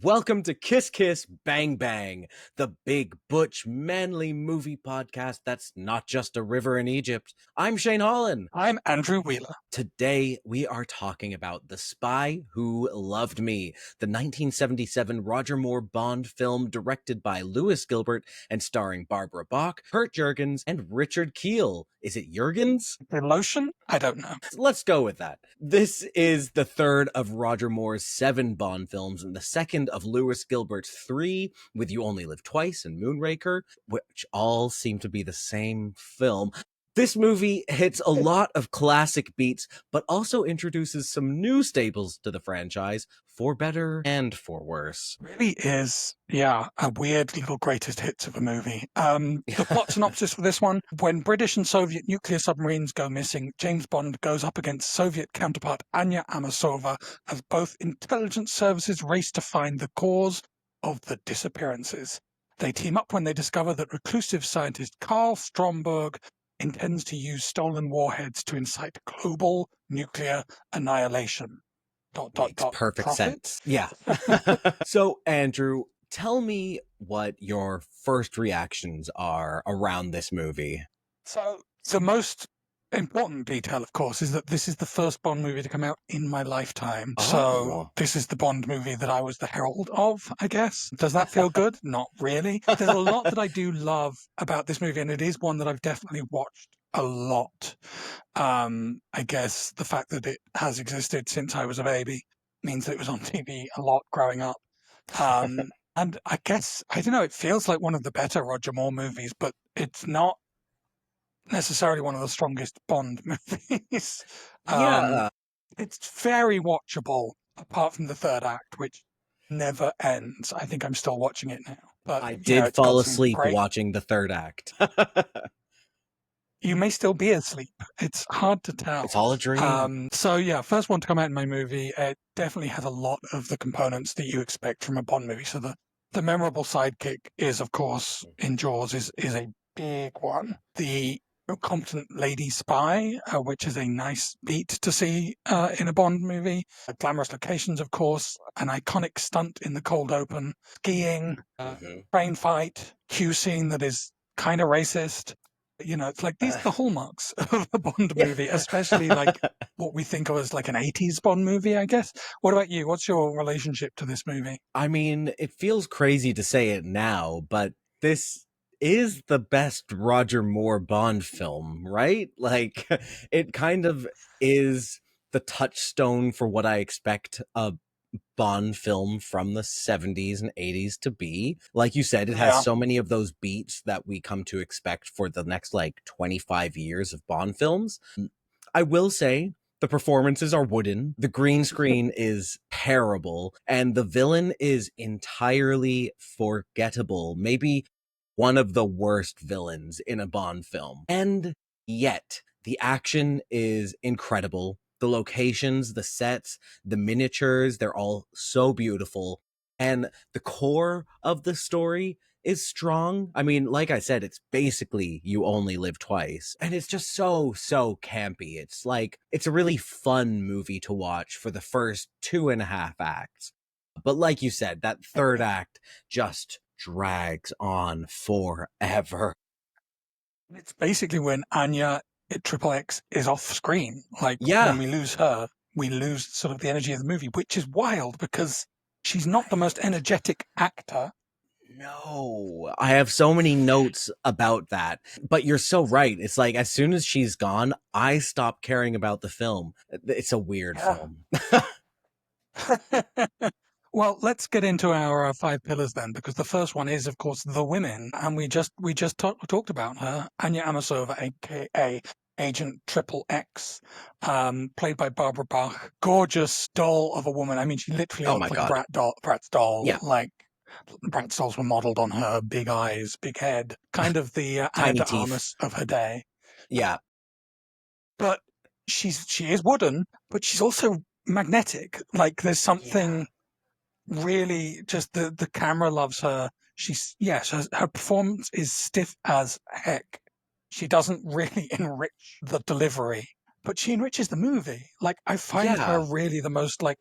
Welcome to Kiss Kiss Bang Bang, the big, butch, manly movie podcast that's not just a river in Egypt. I'm Shane Holland. I'm Andrew Wheeler. Today, we are talking about The Spy Who Loved Me, the 1977 Roger Moore Bond film directed by Lewis Gilbert and starring Barbara Bach, Kurt Jurgens, and Richard Kiel. Is it Jurgens? The lotion? I don't know. Let's go with that. This is the third of Roger Moore's 7 Bond films and the second of Lewis Gilbert's 3, with You Only Live Twice and Moonraker, which all seem to be the same film. This movie hits a lot of classic beats, but also introduces some new staples to the franchise, for better and for worse. Really is, a weird little greatest hits of a movie. The plot synopsis for this one: when British and Soviet nuclear submarines go missing, James Bond goes up against Soviet counterpart Anya Amasova as both intelligence services race to find the cause of the disappearances. They team up when they discover that reclusive scientist Carl Stromberg intends to use stolen warheads to incite global nuclear annihilation. Makes perfect Profit? sense. Yeah. So, Andrew, tell me what your first reactions are around this movie. So, the most important detail, of course, is that this is the first Bond movie to come out in my lifetime. Oh. So, this is the Bond movie that I was the herald of, I guess. Does that feel good? Not really. There's a lot that I do love about this movie, and it is one that I've definitely watched a lot. I guess the fact that it has existed since I was a baby means that it was on TV a lot growing up. And I guess, I don't know, it feels like one of the better Roger Moore movies, but it's not necessarily one of the strongest Bond movies. Yeah. It's very watchable, apart from the third act, which never ends. I think I'm still watching it now. But I it's did got fall some asleep great... watching the third act. You may still be asleep. It's hard to tell. It's all a dream. First one to come out in my movie. It definitely has a lot of the components that you expect from a Bond movie. So the memorable sidekick is, of course, in Jaws, is a big one. The competent lady spy, which is a nice beat to see in a Bond movie. Glamorous locations, of course. An iconic stunt in the cold open. Skiing, train fight, Q scene that is kind of racist. You know, it's like these are the hallmarks of a Bond movie, especially like what we think of as like an 80s Bond movie, I guess. What about you? What's your relationship to this movie? I mean, it feels crazy to say it now, but this is the best Roger Moore Bond film, right? Like, it kind of is the touchstone for what I expect a Bond film from the 70s and 80s to be. Like you said, it has so many of those beats that we come to expect for the next like 25 years of Bond films. I will say the performances are wooden, the green screen is terrible, and the villain is entirely forgettable. Maybe one of the worst villains in a Bond film. And yet, the action is incredible. The locations, the sets, the miniatures, they're all so beautiful. And the core of the story is strong. I mean, like I said, it's basically You Only Live Twice. And it's just so campy. It's like, it's a really fun movie to watch for the first 2.5 acts. But like you said, that third act just drags on forever. It's basically when Anya Triple X is off screen. Like, Yeah. when we lose her, we lose sort of the energy of the movie, which is wild because she's not the most energetic actor. No, I have so many notes about that, but you're so right. It's like, as soon as she's gone, I stop caring about the film. It's a weird film. Well, let's get into our 5 pillars then, because the first one is, of course, the women, and we just talked about her, Anya Amasova, aka Agent Triple X, played by Barbara Bach. Gorgeous doll of a woman. I mean, she literally looks like a Bratz doll. Yeah. Like, Bratz dolls were modeled on her. Big eyes, big head. Kind of the Anna de Armas of her day. Yeah. But she is wooden, but she's also magnetic. Like, there's something... really, just the camera loves her. Her performance is stiff as heck. She doesn't really enrich the delivery, but she enriches the movie. Like, I find her really the most like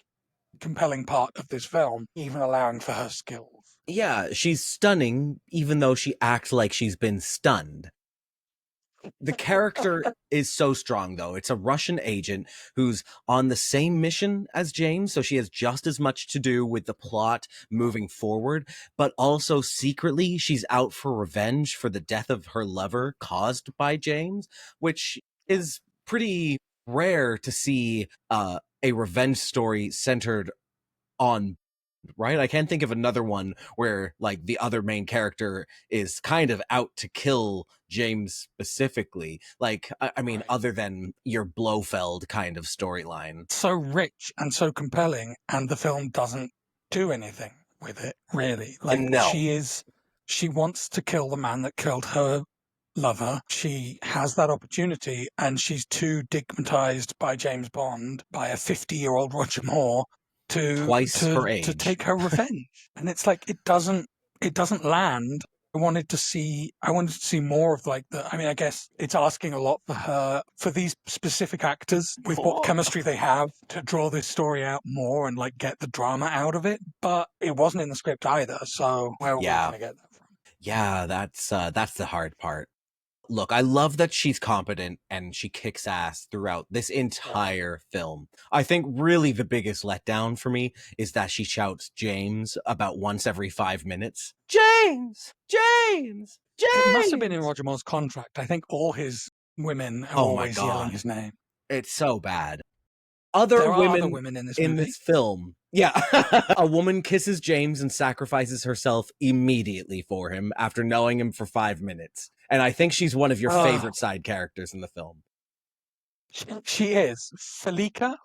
compelling part of this film, even allowing for her skills. Yeah, she's stunning, even though she acts like she's been stunned. The character is so strong, though. It's a Russian agent who's on the same mission as James, so she has just as much to do with the plot moving forward, but also secretly she's out for revenge for the death of her lover caused by James, which is pretty rare to see a revenge story centered on, right? I can't think of another one where like the other main character is kind of out to kill James specifically. Like, I mean, Right. other than your Blofeld kind of storyline. So rich and so compelling, and the film doesn't do anything with it, really. Like, No, she wants to kill the man that killed her lover. She has that opportunity, and she's too digmatized by James Bond, by a 50-year-old Roger Moore, twice her to age. take her revenge. And it's like it doesn't land. I wanted to see more of like I mean, I guess it's asking a lot for her, for these specific actors with what chemistry they have to draw this story out more and like get the drama out of it. But it wasn't in the script either. So where are we Yeah. going to get that from? Yeah, that's the hard part. Look, I love that she's competent and she kicks ass throughout this entire film. I think really the biggest letdown for me is that she shouts James about once every 5 minutes. James! James! It must have been in James! Roger Moore's contract. I think all his women are Oh my always yelling god. his name. It's so bad. Other There are other women women in this in movie. this film. Yeah. A woman kisses James and sacrifices herself immediately for him after knowing him for 5 minutes. And I think she's one of your Oh, favorite side characters in the film. she is. Felicia.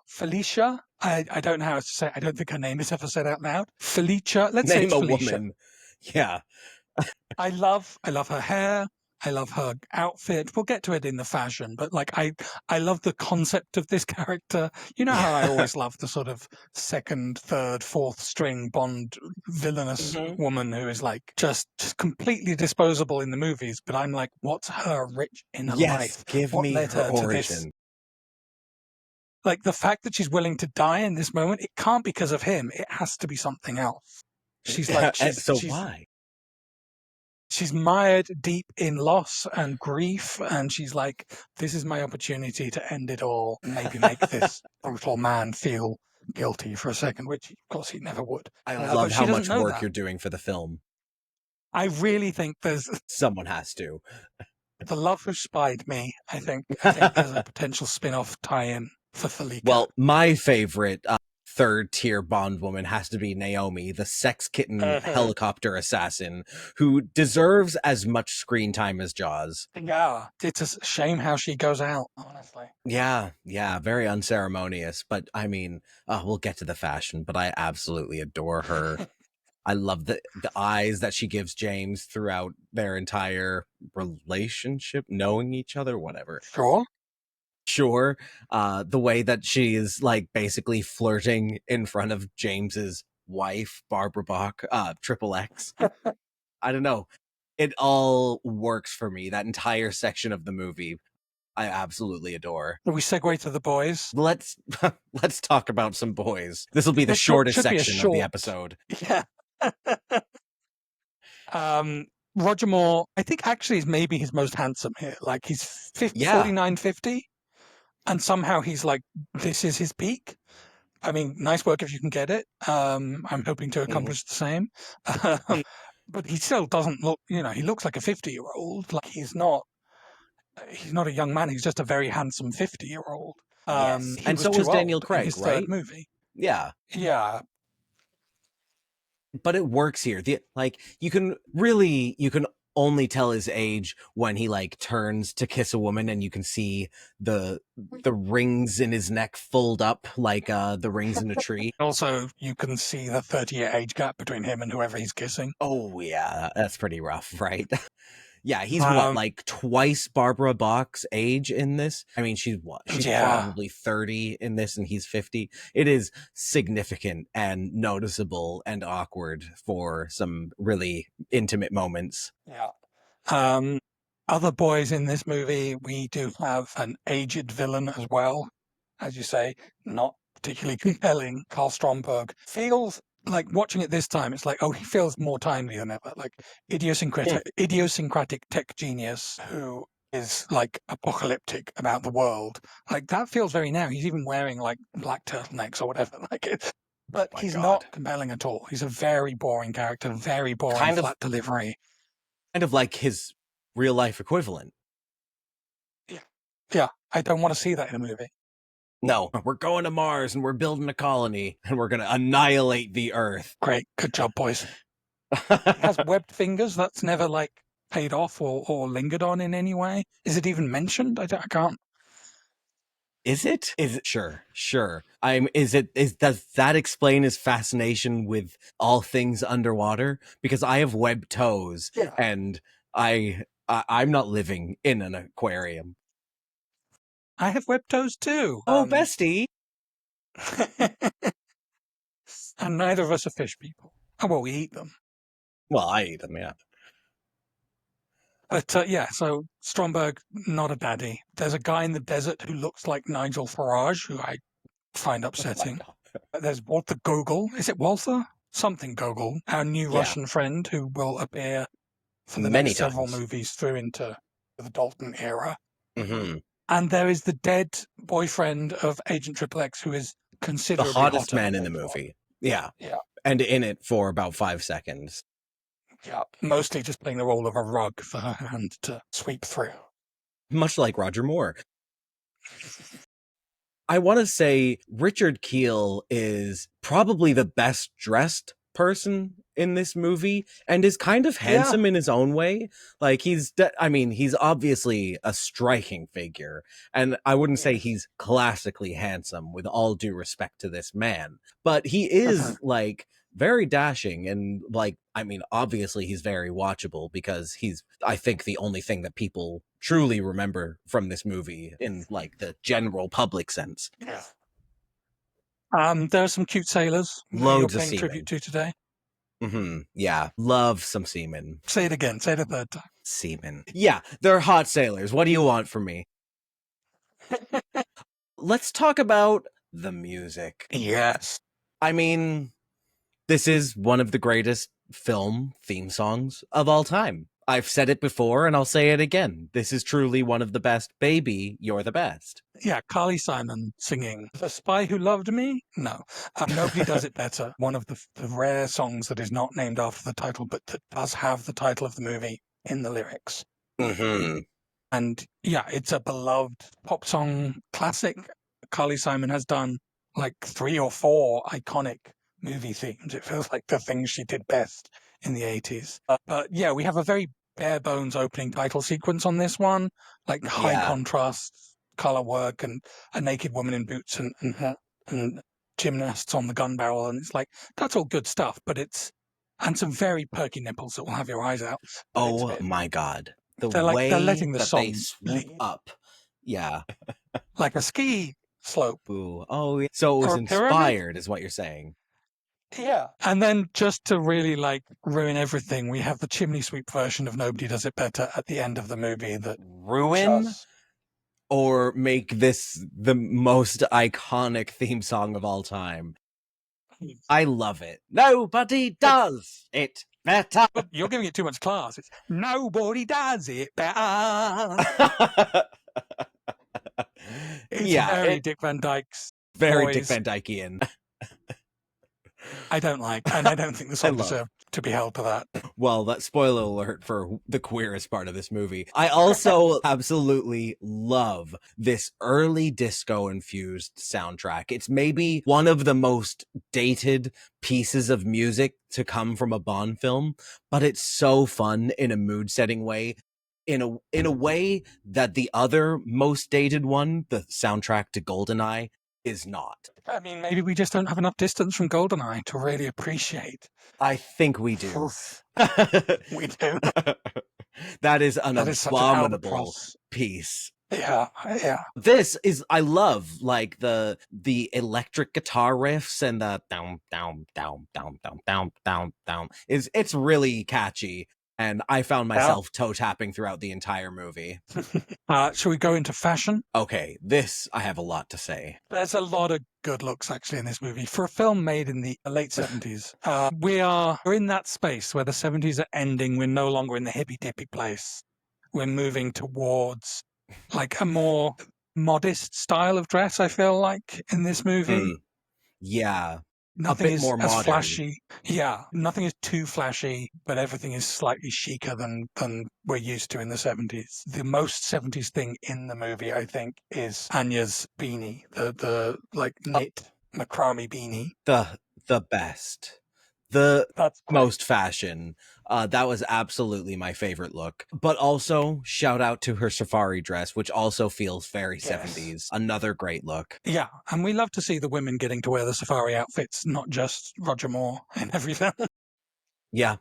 I don't know how to say it. I don't think her name is ever said out loud. Felicia. Let's say Name it's a Felicia. woman. Yeah. I love her hair. I love her outfit. We'll get to it in the fashion, but like I love the concept of this character. You know how I always love the sort of second, third, fourth string Bond villainous Mhm. woman who is like just completely disposable in the movies, but I'm like, what's her rich inner Yes, life? give What me led her her to this? origin. Like the fact that she's willing to die in this moment, it can't be because of him. It has to be something else. She's like So why? she's mired deep in loss and grief, and she's like, this is my opportunity to end it all and maybe make this brutal man feel guilty for a second, which of course he never would. I But love she how doesn't much know work that. you're doing for the film. I really think there's Someone has to. The Love Who Spied Me. I think there's a potential spin-off tie-in for Felica. Well, my favorite third tier Bond woman has to be Naomi, the sex kitten helicopter assassin, who deserves as much screen time as Jaws. Yeah, it's a shame how she goes out, honestly. Yeah, very unceremonious. But I mean, we'll get to the fashion, but I absolutely adore her. I love the eyes that she gives James throughout their entire relationship, knowing each other, whatever. Sure. Sure, the way that she is like basically flirting in front of James's wife, Barbara Bach, Triple X. I don't know. It all works for me. That entire section of the movie, I absolutely adore. We segue to the boys. Let's let's talk about some boys. This will be the It shortest should be a section of the short. episode. Yeah. Roger Moore, I think actually is maybe his most handsome here. Like he's Yeah. 49, 50, and somehow he's like, this is his peak. I mean, nice work if you can get it. I'm hoping to Mhm. accomplish the same. Um, but he still doesn't look, he looks like a 50-year-old. Like he's not a young man. He's just a very handsome 50-year-old. Yes. He And was so was too Daniel old in Craig, his third right? movie. Yeah. Yeah. But it works here. You can only tell his age when he like turns to kiss a woman and you can see the rings in his neck fold up like the rings in a tree. Also, you can see the 30-year age gap between him and whoever he's kissing. Oh yeah, that's pretty rough, right? Yeah, he's what, Um, like twice Barbara Bach's age in this? I mean, she's what? She's yeah. probably 30 in this and he's 50. It is significant and noticeable and awkward for some really intimate moments. Yeah. Um, Other boys in this movie, we do have an aged villain as well, as you say, not particularly compelling. Carl Stromberg feels like watching it this time. It's like, oh, he feels more timely than ever. Like idiosyncratic tech genius who is like apocalyptic about the world. Like that feels very now. He's even wearing like black turtlenecks or whatever. Like it, but My he's God. not compelling at all. He's a very boring character, very boring, Kind of flat delivery. kind of like his real life equivalent. Yeah, yeah. I don't want to see that in a movie. No, we're going to Mars and we're building a colony and we're going to annihilate the Earth. Great, good job, boys. He has webbed fingers. That's never like paid off or lingered on in any way. Is it even mentioned? I can't. Is it? Is it? Sure. Does that explain his fascination with all things underwater? Because I have webbed toes Yeah. and I'm not living in an aquarium. I have webbed toes too. Oh, bestie. And neither of us are fish people. Oh, well, we eat them. Well, I eat them, yeah. But yeah, so Stromberg, not a daddy. There's a guy in the desert who looks like Nigel Farage, who I find upsetting. There's Walter Gogol. Is it Walter? Something Gogol, our new Yeah. Russian friend who will appear for the Many next several times. movies through into the Dalton era. Mm-hmm. And there is the dead boyfriend of Agent Triple X, who is The considerably hottest hotter man in than the Thor. movie. Yeah. Yeah, And in it for about 5 seconds. yeah. Mostly just playing the role of a rug for her hand to sweep through. Much like Roger Moore. I want to say Richard Kiel is probably the best dressed person in this movie and is kind of handsome in his own way. Like he's obviously a striking figure, and I wouldn't say he's classically handsome with all due respect to this man, but he is like very dashing and obviously he's very watchable because he's, I think, the only thing that people truly remember from this movie in like the general public sense. Yeah. There are some cute sailors who you're Loads of paying semen. tribute to today. Mm-hmm. Yeah, love some semen. Say it again. Say it a third time. Semen. Yeah, they're hot sailors. What do you want from me? Let's talk about the music. Yes. I mean, this is one of the greatest film theme songs of all time. I've said it before and I'll say it again. This is truly one of the best. Baby, you're the best. Yeah, Carly Simon singing The Spy Who Loved Me? No. Nobody does it better. One of the rare songs that is not named after the title, but that does have the title of the movie in the lyrics. Mm-hmm. And yeah, it's a beloved pop song classic. Carly Simon has done like 3 or 4 iconic movie themes. It feels like the things she did best in the 80s. But yeah, we have a very bare bones opening title sequence on this one, like high contrast color work and a naked woman in boots and gymnasts on the gun barrel. And it's like, that's all good stuff, but and some very perky nipples that will have your eyes out. Oh my God. The they're way letting the that song they swoop up. Yeah. like a ski slope. Ooh. Oh, yeah. So it was inspired, is what you're saying. Yeah. And then just to really like ruin everything, we have the chimney sweep version of Nobody Does It Better at the end of the movie that ruin or make this the most iconic theme song of all time. I love it. Nobody does it better. But you're giving it too much class. It's nobody does it better. It's very Dick Van Dyke's. Very Dick Van Dykean. I don't like, and I don't think the song deserved to be held to that. Well, that spoiler alert for the queerest part of this movie. I also absolutely love this early disco infused soundtrack. It's maybe one of the most dated pieces of music to come from a Bond film, but it's so fun in a mood setting way. In a way that the other most dated one, the soundtrack to GoldenEye, is not. I mean, maybe we just don't have enough distance from GoldenEye to really appreciate. I think we do. We do. That is an abominable piece. Yeah. This is, I love like the electric guitar riffs and the down. It's really catchy. And I found Yeah. myself toe tapping throughout the entire movie. Shall we go into fashion? Okay, this I have a lot to say. There's a lot of good looks actually in this movie for a film made in the late 70s. We're in that space where the 70s are ending. We're no longer in the hippy dippy place. We're moving towards like a more modest style of dress, I feel like, in this movie. Mm, yeah, a Nothing bit is more as modern. flashy. Yeah, nothing is too flashy, but everything is slightly chicer than we're used to in the 70s. The most 70s thing in the movie, I think, is Anya's beanie, the like knit macrame beanie. the the best, the That's great. most fashion. That was absolutely my favorite look. But also shout out to her safari dress, which also feels very Yes. 70s. Another great look. Yeah, and we love to see the women getting to wear the safari outfits, not just Roger Moore in every film. Yeah.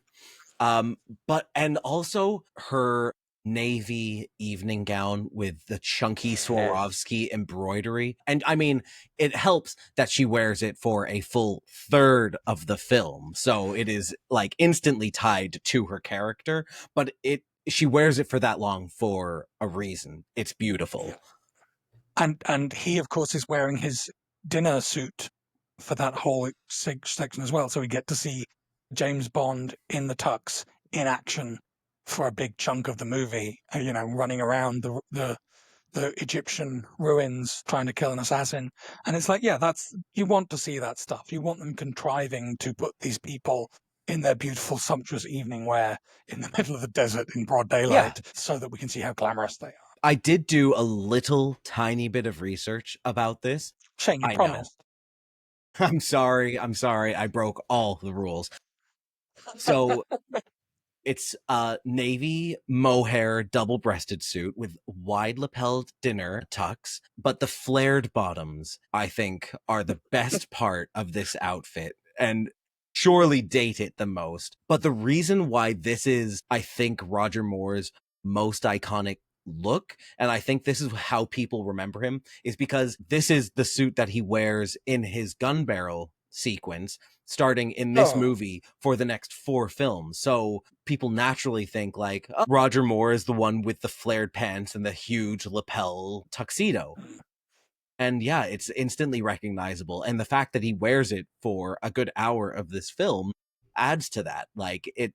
Um, but and also her navy evening gown with the chunky Yes. Swarovski embroidery. And I mean, it helps that she wears it for a full third of the film. So it is like instantly tied to her character, but she wears it for that long for a reason. It's beautiful. Yeah. And he, of course, is wearing his dinner suit for that whole section as well. So we get to see James Bond in the tux in action for a big chunk of the movie. Running around the Egyptian ruins trying to kill an assassin. And it's like, yeah, that's you want to see that stuff. You want them contriving to put these people in their beautiful, sumptuous evening wear in the middle of the desert in broad Yeah. daylight, so that we can see how glamorous they are. I did do a little tiny bit of research about this. Shane, you I know. promised. I'm sorry. I'm sorry. I broke all the rules. So it's a navy mohair double-breasted suit with wide lapelled dinner tux, but the flared bottoms, I think, are the best part of this outfit and surely date it the most. But the reason why this is, I think, Roger Moore's most iconic look, and I think this is how people remember him, is because this is the suit that he wears in his gun barrel sequence starting in this Oh, movie for the next 4 films. So people naturally think like, oh, Roger Moore is the one with the flared pants and the huge lapel tuxedo. And yeah, it's instantly recognizable. And the fact that he wears it for a good hour of this film adds to that. Like it,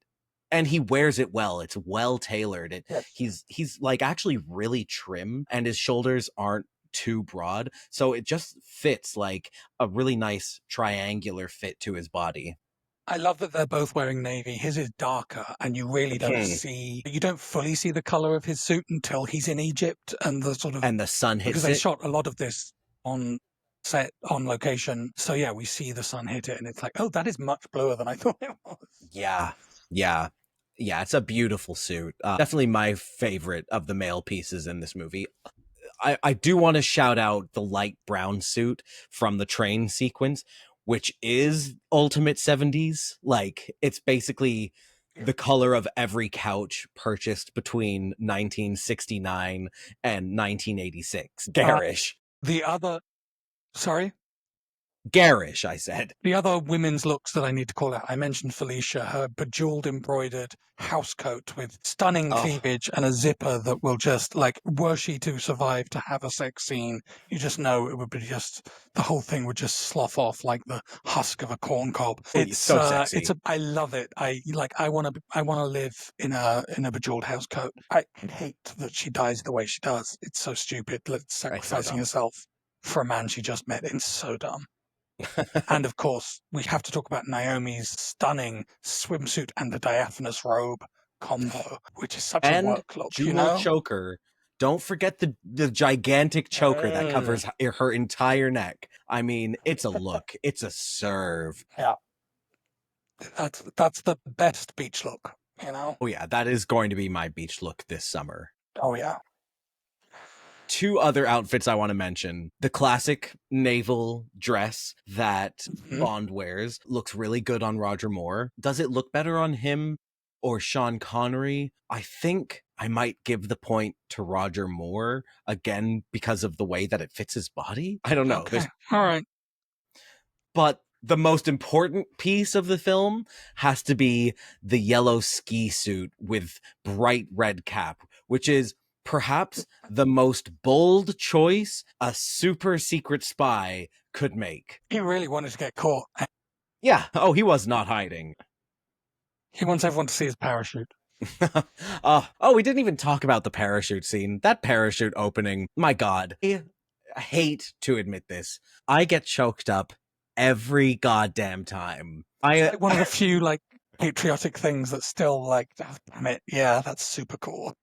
and he wears it well. It's well tailored. yes. He's like actually really trim and his shoulders aren't too broad. So it just fits like a really nice triangular fit to his body. I love that they're both wearing navy. His is darker, and you don't fully see the color of his suit until he's in Egypt and the sort of, And the sun because hits they it. shot a lot of this on set, on location. So yeah, we see the sun hit it, and it's like, oh, that is much bluer than I thought it was. Yeah. Yeah. Yeah, it's a beautiful suit. Definitely my favorite of the male pieces in this movie. I do want to shout out the light brown suit from the train sequence, which is ultimate 70s. Like, it's basically the color of every couch purchased between 1969 and 1986. Uh, Garish. the other, sorry, Garish, I said. the other women's looks that I need to call out, I mentioned Felicia, her bejeweled embroidered house coat with stunning Oh, cleavage and a zipper that will just, like, were she to survive to have a sex scene, you just know it would be just, the whole thing would just slough off like the husk of a corn cob. so sexy. I love it. I want to live in a bejeweled house coat. I hate that she dies the way she does. It's so stupid. Like, It's so sacrificing dumb. herself for a man she just met. It's so dumb. And of course, we have to talk about Naomi's stunning swimsuit and the diaphanous robe combo, which is such a And work look, you jewel know? choker. Don't forget the gigantic choker that Mm, covers her entire neck. I mean, it's a look. It's a serve. yeah, that's the best beach look, you know? Oh yeah, that is going to be my beach look this summer. Oh yeah. 2 other outfits I want to mention. The classic naval dress that Mhm. Bond wears looks really good on Roger Moore. Does it look better on him or Sean Connery? I think I might give the point to Roger Moore again because of the way that it fits his body. I don't know. Okay. All right. But The most important piece of the film has to be the yellow ski suit with bright red cap, which is perhaps the most bold choice a super secret spy could make. He really wanted to get caught. Yeah, oh, he was not hiding. He wants everyone to see his parachute. Oh, we didn't even talk about the parachute scene. That parachute opening, my God. I hate to admit this. I get choked up every goddamn time. It's like one of the few like patriotic things that's still like, oh, damn it, yeah, that's super cool.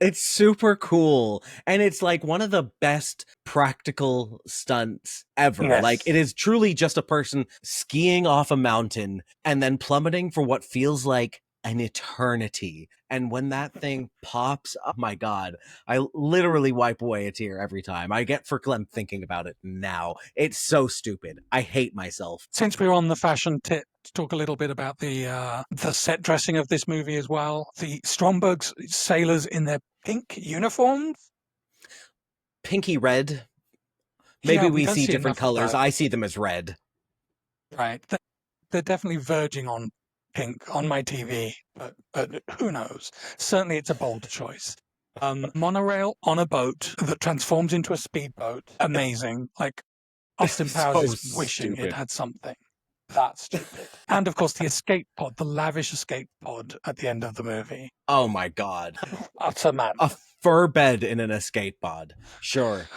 It's super cool. And it's like one of the best practical stunts ever. Yes. Like, it is truly just a person skiing off a mountain and then plummeting for what feels like an eternity. And when that thing pops, oh my God, I literally wipe away a tear every time. I get verklempt thinking about it now. It's so stupid. I hate myself. Since we're on the fashion tip, to talk a little bit about the set dressing of this movie as well. The Stromberg's sailors in their pink uniforms. Pinky red. Maybe Yeah, we don't see see different enough of colors. that. I see them as red. Right. They're definitely verging on pink on my TV, but who knows? Certainly it's a bold choice. Monorail on a boat that transforms into a speedboat. Amazing. Like Austin Powers So is wishing it stupid. had something that stupid. And of course the escape pod, the lavish escape pod at the end of the movie. Oh my God. Utter man. A fur bed in an escape pod. Sure.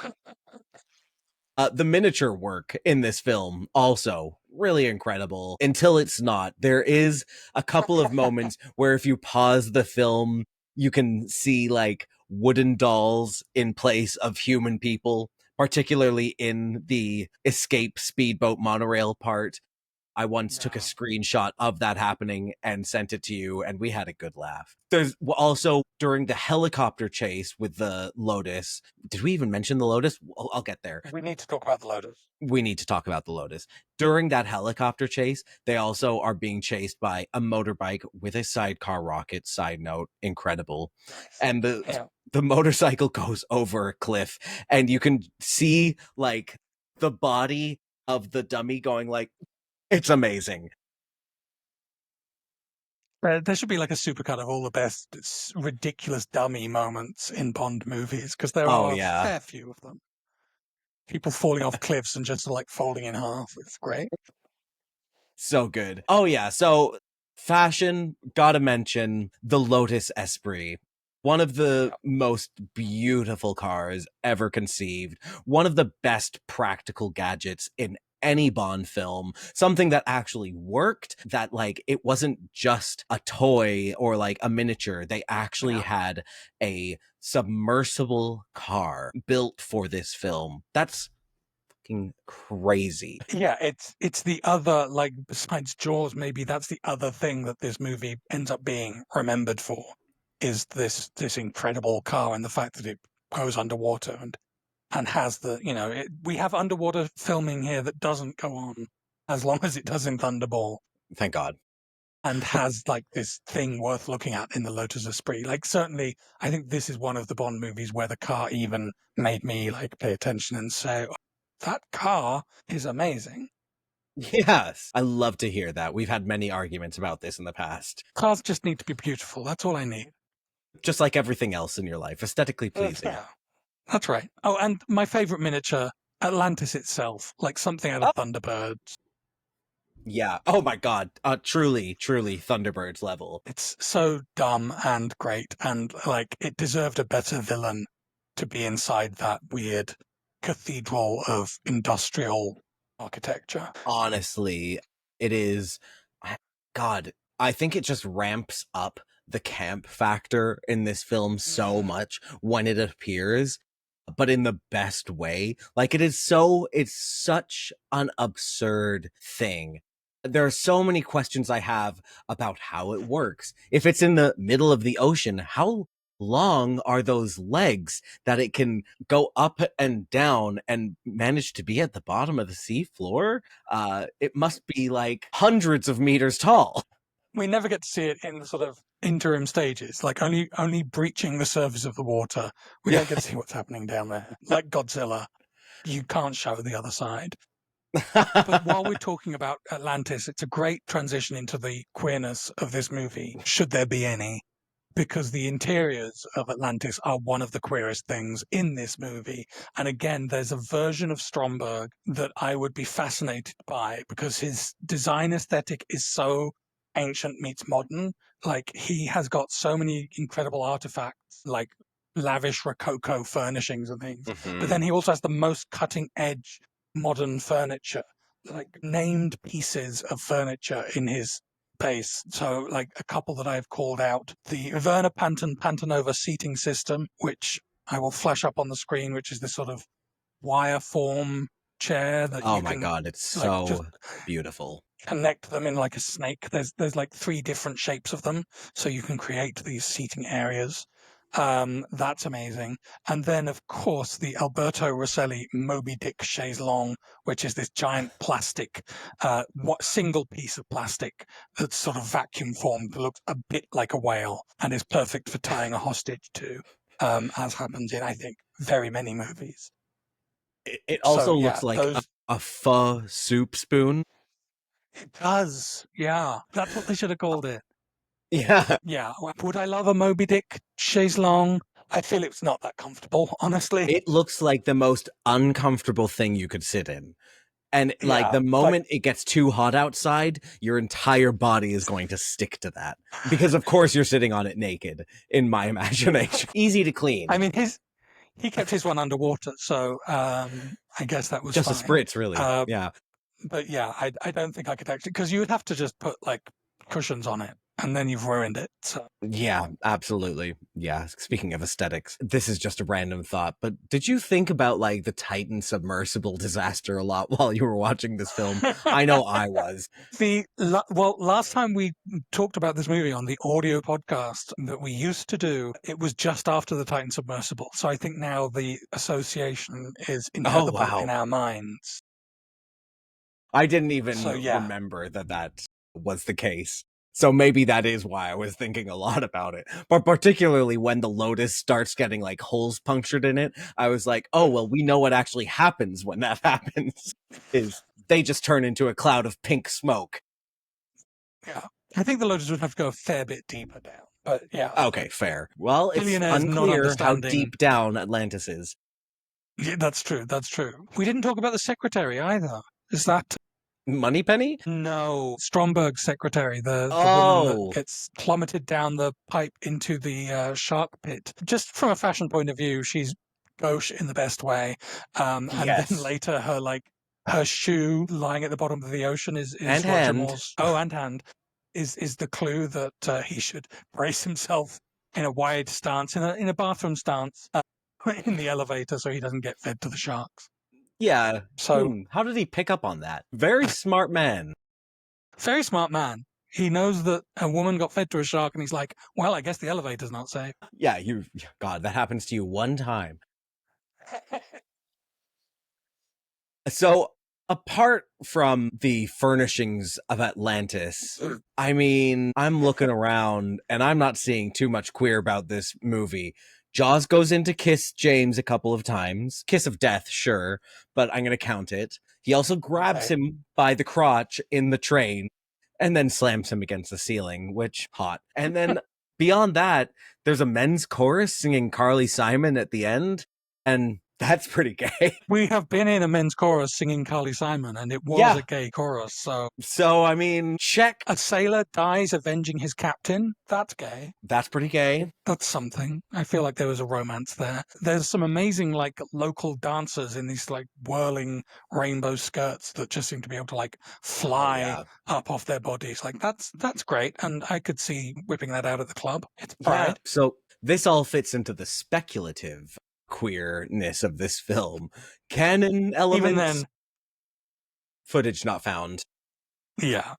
The miniature work in this film also really incredible until it's not. There is a couple of moments where if you pause the film, you can see like wooden dolls in place of human people, particularly in the escape speedboat monorail part. I once took a screenshot of that happening and sent it to you, and we had a good laugh. There's also during the helicopter chase with the Lotus. Did we even mention the Lotus? I'll get there. We need to talk about the Lotus. We need to talk about the Lotus. During that helicopter chase, they also are being chased by a motorbike with a sidecar rocket. Side note, incredible. And the motorcycle goes over a cliff, and you can see like the body of the dummy going like, it's amazing. There should be like a supercut of all the best ridiculous dummy moments in Bond movies, because there Oh are a yeah, fair few of them. People falling off cliffs and just like folding in half. It's great. so good. Oh yeah, so fashion, gotta mention the Lotus Esprit. One of the most beautiful cars ever conceived. One of the best practical gadgets in any Bond film. Something that actually worked, that like it wasn't just a toy or like a miniature. They actually had a submersible car built for this film. That's fucking crazy. Yeah, it's the other, like besides Jaws, maybe that's the other thing that this movie ends up being remembered for, is this incredible car and the fact that it goes underwater and has the, we have underwater filming here that doesn't go on as long as it does in Thunderball, Thank God. and has like this thing worth looking at in the Lotus Esprit. Like certainly, I think this is one of the Bond movies where the car even made me like pay attention and say, oh, that car is amazing. Yes, I love to hear that. We've had many arguments about this in the past. Cars just need to be beautiful. That's all I need. Just like everything else in your life, aesthetically pleasing. Yeah, that's right. Oh, and my favorite miniature, Atlantis itself, like something out of Thunderbirds. Yeah. Oh my God. Truly, truly Thunderbirds level. It's so dumb and great, and like it deserved a better villain to be inside that weird cathedral of industrial architecture. Honestly, it is. God, I think it just ramps up the camp factor in this film so much when it appears, but in the best way. Like it's such an absurd thing. There are so many questions I have about how it works. If it's in the middle of the ocean, how long are those legs that it can go up and down and manage to be at the bottom of the sea floor? It must be like hundreds of meters tall. We never get to see it in the sort of interim stages, like only breaching the surface of the water. We don't get to see what's happening down there. Like Godzilla, you can't show the other side. But while we're talking about Atlantis, it's a great transition into the queerness of this movie, should there be any, because the interiors of Atlantis are one of the queerest things in this movie. And again, there's a version of Stromberg that I would be fascinated by because his design aesthetic is so ancient meets modern. Like, he has got so many incredible artifacts, like lavish Rococo furnishings and things. But Hmm. then he also has the most cutting edge modern furniture, like named pieces of furniture in his pace. So, like a couple that I've called out, the Verna Pantanova seating system, which I will flash up on the screen, which is this sort of wire form chair that Oh you my can God, it's like just so beautiful. connect them in like a snake. There's like three different shapes of them, so you can create these seating areas. That's amazing. And then, of course, the Alberto Rosselli Moby Dick chaise longue, which is this giant plastic, what single piece of plastic that's sort of vacuum formed, that looks a bit like a whale, and is perfect for tying a hostage to, as happens in, I think, very many movies. It So also yeah, looks like those a pho soup spoon. it does. Yeah, that's what they should have called it. Yeah, Yeah. Would I love a Moby Dick chaise longue? I feel it's not that comfortable, honestly. it looks like the most uncomfortable thing you could sit in. And like Yeah. the Like, moment it gets too hot outside, your entire body is going to stick to that. Because of course you're sitting on it naked, in my imagination. Easy to I clean. mean, he kept his one underwater, so I guess that was Just a fine. spritz, really. Uh, Yeah. but yeah, I don't think I could actually, because you would have to just put like cushions on it, and then you've ruined it. So Yeah, absolutely. Yeah. Speaking of aesthetics, this is just a random thought, but did you think about like the Titan submersible disaster a lot while you were watching this film? I know I was. well, last time we talked about this movie on the audio podcast that we used to do, it was just after the Titan submersible. So I think now the association is Oh, indelible in wow. our minds. I didn't So even yeah, remember that that was the case. So maybe that is why I was thinking a lot about it. But particularly when the Lotus starts getting like holes punctured in it, I was like, oh, well, we know what actually happens when that happens is they just turn into a cloud of pink smoke. yeah. I think the Lotus would have to go a fair bit deeper down. But yeah, Okay, fair. Well, it's billionaires not unclear how understanding. deep down Atlantis is. Yeah, that's true. That's true. We didn't talk about the secretary either. Is that Moneypenny? no Stromberg's secretary, the woman that Oh, gets plummeted down the pipe into the shark pit? Just from a fashion point of view, she's gauche in the best way. And then yes. later, her shoe lying at the bottom of the ocean And is Roger hand. Moore's. Oh, and hand is the clue that he should brace himself in a wide stance, in a bathroom stance, in the elevator, so he doesn't get fed to the sharks. Yeah. So How did he pick up on that? Very smart man. very smart man. He knows that a woman got fed to a shark, and he's like, "Well, I guess the elevator's not safe." Yeah, God, that happens to you one time. So, apart from the furnishings of Atlantis, I mean, I'm looking around and I'm not seeing too much queer about this movie. Jaws goes in to kiss James a couple of times. Kiss of death, sure, but I'm going to count it. He also grabs Okay. him by the crotch in the train and then slams him against the ceiling, which hot. And then beyond that, there's a men's chorus singing Carly Simon at the end, and that's pretty gay. We have been in a men's chorus singing Carly Simon, and it was Yeah. a gay chorus. So So, I mean, check. a sailor dies avenging his captain. That's gay. That's pretty gay. That's something. I feel like there was a romance there. There's some amazing like local dancers in these like whirling rainbow skirts that just seem to be able to like Oh, fly yeah. up off their bodies. Like that's great, and I could see whipping that out at the club. It's Yeah. pride. So, this all fits into the speculative queerness of this film. Canon Even elements, then, footage not found. yeah.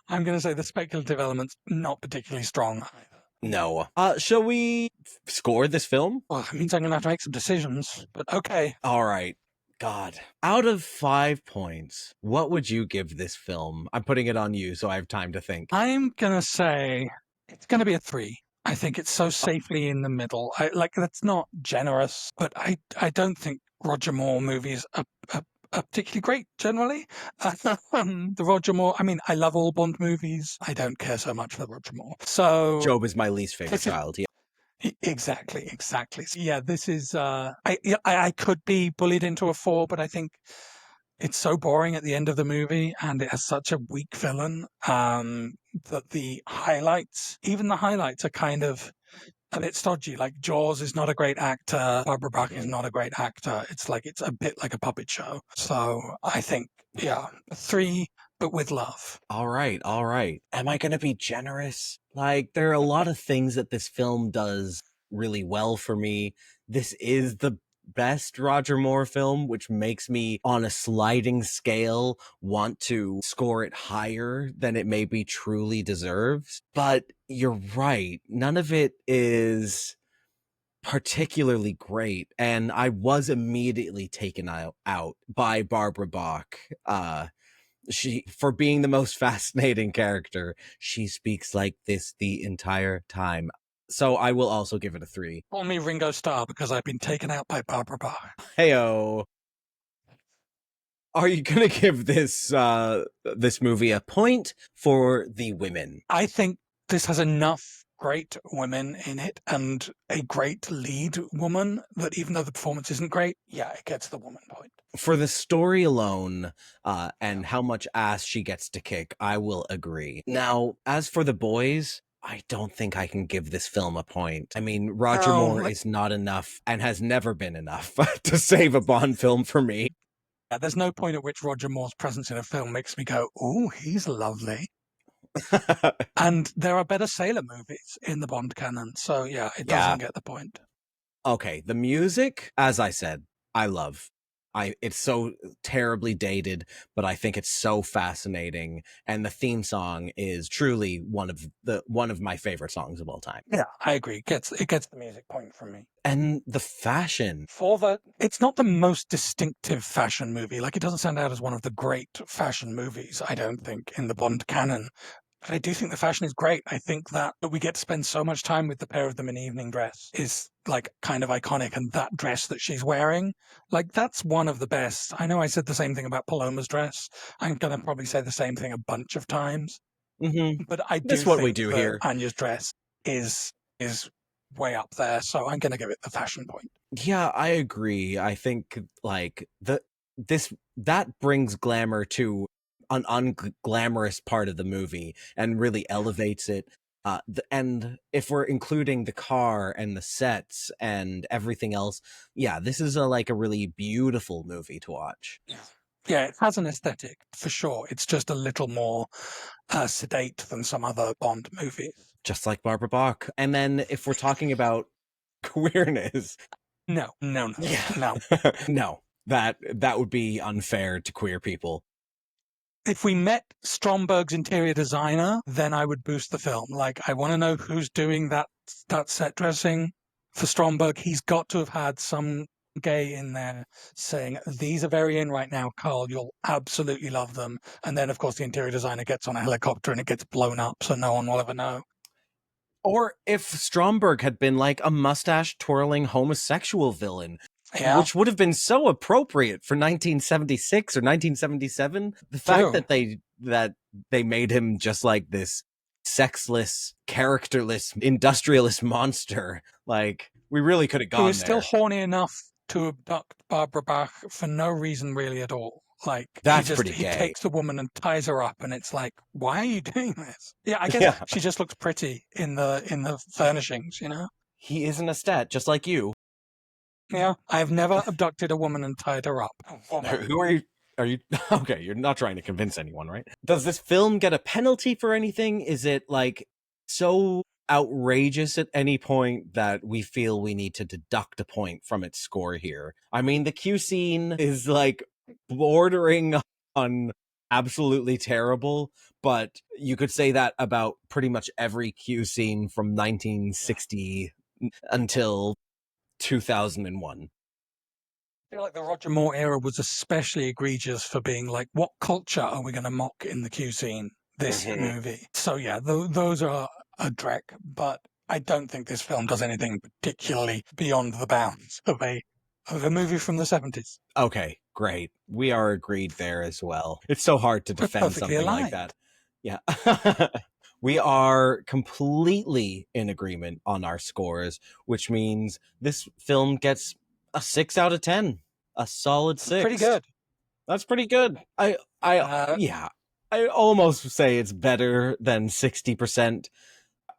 I'm going to say the speculative element's not particularly strong either. No. Shall we score this film? Well, it means I'm going to have to make some decisions, but okay. All right. God. Out of 5 points, what would you give this film? I'm putting it on you so I have time to think. I'm going to say it's going to be a 3. I think it's so safely in the middle. Like, that's not generous, but I don't think Roger Moore movies are particularly great generally. The Roger Moore, I mean, I love all Bond movies. I don't care so much for Roger Moore. So Job is my least favorite this is child. Yeah. exactly, exactly. So, yeah, this is, I could be bullied into a 4, but I think it's so boring at the end of the movie and it has such a weak villain, that the highlights, even the highlights are kind of a bit stodgy. Like Jaws is not a great actor. Barbara Bach is Mhm. not a great actor. It's like it's a bit like a puppet show. So I think, yeah, 3, but with love. All right, all right. Am I going to be generous? Like, there are a lot of things that this film does really well for me. This is the best Roger Moore film, which makes me, on a sliding scale, want to score it higher than it maybe truly deserves. But you're right. None of it is particularly great. And I was immediately taken out by Barbara Bach. She, for being the most fascinating character, she speaks like this the entire time. So I will also give it a 3. Call me Ringo Starr because I've been taken out by Barbara Bach. Heyo. Are you gonna give this movie a point for the women? I think this has enough great women in it and a great lead woman that even though the performance isn't great, yeah, it gets the woman point. For the story alone, Yeah. and how much ass she gets to kick, I will agree. Now, as for the boys, I don't think I can give this film a point. I mean, Roger No, Moore like, is not enough and has never been enough to save a Bond film for me. yeah, there's no point at which Roger Moore's presence in a film makes me go, "Oh, he's lovely." And there are better sailor movies in the Bond canon, so yeah, it Yeah. doesn't get the point. Okay, the music, as I said, I love. It's so terribly dated, but I think it's so fascinating, and the theme song is truly one of my favorite songs of all time. Yeah, I agree. It gets the music point from me. And the fashion. It's not the most distinctive fashion movie. Like it doesn't stand out as one of the great fashion movies, I don't think, in the Bond canon. But I do think the fashion is great. I think that we get to spend so much time with the pair of them in evening dress is like kind of iconic. And that dress that she's wearing, like that's one of the best. I know I said the same thing about Paloma's dress. I'm going to probably say the same thing a bunch of times. Mm-hmm. But I That's do what we think do that here. Anya's dress is way up there. So I'm going to give it the fashion point. Yeah, I agree. I think like this that brings glamour to an unglamorous part of the movie and really elevates it. And if we're including the car and the sets and everything else, yeah, this is like a really beautiful movie to watch. Yeah. Yeah, it has an aesthetic for sure. It's just a little more sedate than some other Bond movies. Just like Barbara Bach. And then if we're talking about queerness, No, no, no, yeah, no. no, that would be unfair to queer people. If we met Stromberg's interior designer, then I would boost the film. Like, I want to know who's doing that set dressing for Stromberg. He's got to have had some gay in there saying, "These are very in right now, Carl. You'll absolutely love them." And then, of course, the interior designer gets on a helicopter and it gets blown up, so no one will ever know. Or if Stromberg had been like a mustache twirling homosexual villain, Yeah, which would have been so appropriate for 1976 or 1977. The fact true. that they made him just like this sexless, characterless, industrialist monster, like we really could have Who is gone still there. horny enough to abduct Barbara Bach for no reason really at all. Like That's pretty he gay. takes the woman and ties her up, and it's like, why are you doing this? Yeah, I guess Yeah, she just looks pretty in the furnishings, you know. he isn't a stat, just like you. Yeah, I've never abducted a woman and tied her up. A woman. Who are you? Are you okay? You're not trying to convince anyone, right? Does this film get a penalty for anything? Is it like so outrageous at any point that we feel we need to deduct a point from its score here? I mean, the Q scene is like bordering on absolutely terrible, but you could say that about pretty much every Q scene from 1960 until 2001. I feel like the Roger Moore era was especially egregious for being like, what culture are we going to mock in the Q scene? This Mhm. movie. So yeah, those are a dreck, but I don't think this film does anything particularly beyond the bounds of a movie from the 70s. Okay. Great. We are agreed there as well. It's so hard to We're defend perfectly something like aligned. that. Yeah. We are completely in agreement on our scores, which means this film gets a 6 out of 10. A solid Pretty 6. good. That's pretty good. Uh, Yeah. I almost say it's better than 60%.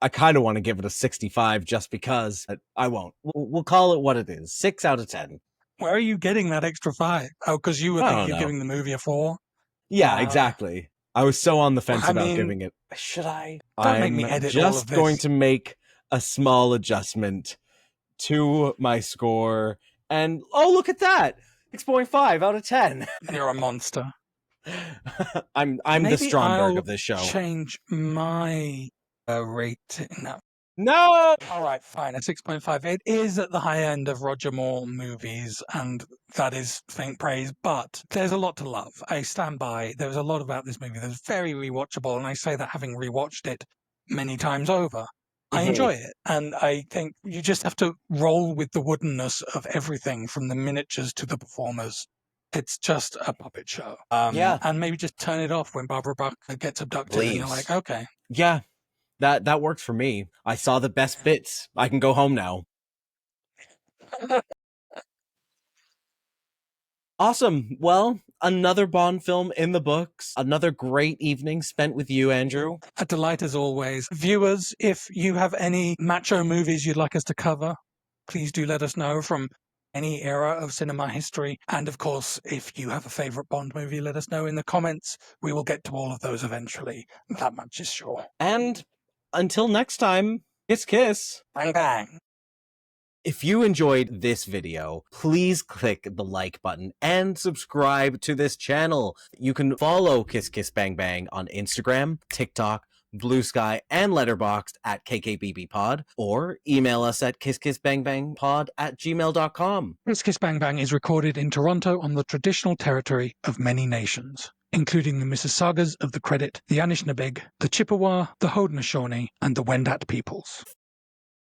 I kind of want to give it a 65 just because, but I won't. We'll call it what it is. 6 out of 10. where are you getting that extra 5? Oh, because you were I thinking don't of know. giving the movie a 4? Yeah, Uh, exactly. I was so on the fence I about mean, giving it. Should I? don't make me I'm edit all of just going this. to make a small adjustment to my score. And oh, look at that. 6.5 out of 10. You're a monster. I'm the Maybe Stromberg I'll of this show. change my rating. No. No. All right, fine. A 6.5. It is at the high end of Roger Moore movies, and that is faint praise, but there's a lot to love. I stand by. There's a lot about this movie that's very rewatchable, and I say that having rewatched it many times over. I Mhm. enjoy it, and I think you just have to roll with the woodenness of everything from the miniatures to the performers. It's just a puppet show. Yeah, And maybe just turn it off when Barbara Buck gets abducted, and you're like, leaves. okay. Yeah, that worked for me. I saw the best bits. I can go home now. Awesome. Well, another Bond film in the books. Another great evening spent with you, Andrew. A delight as always. Viewers, if you have any macho movies you'd like us to cover, please do let us know from any era of cinema history. And of course, if you have a favorite Bond movie, let us know in the comments. We will get to all of those eventually. That much is sure. And until next time, kiss kiss. Bang bang. If you enjoyed this video, please click the like button and subscribe to this channel. You can follow Kiss Kiss Bang Bang on Instagram, TikTok, Blue Sky, and Letterboxd at KKBBpod, or email us at kisskissbangbangpod@gmail.com. Kiss Kiss Bang Bang is recorded in Toronto on the traditional territory of many nations, including the Mississaugas of the Credit, the Anishinaabe, the Chippewa, the Haudenosaunee, and the Wendat peoples.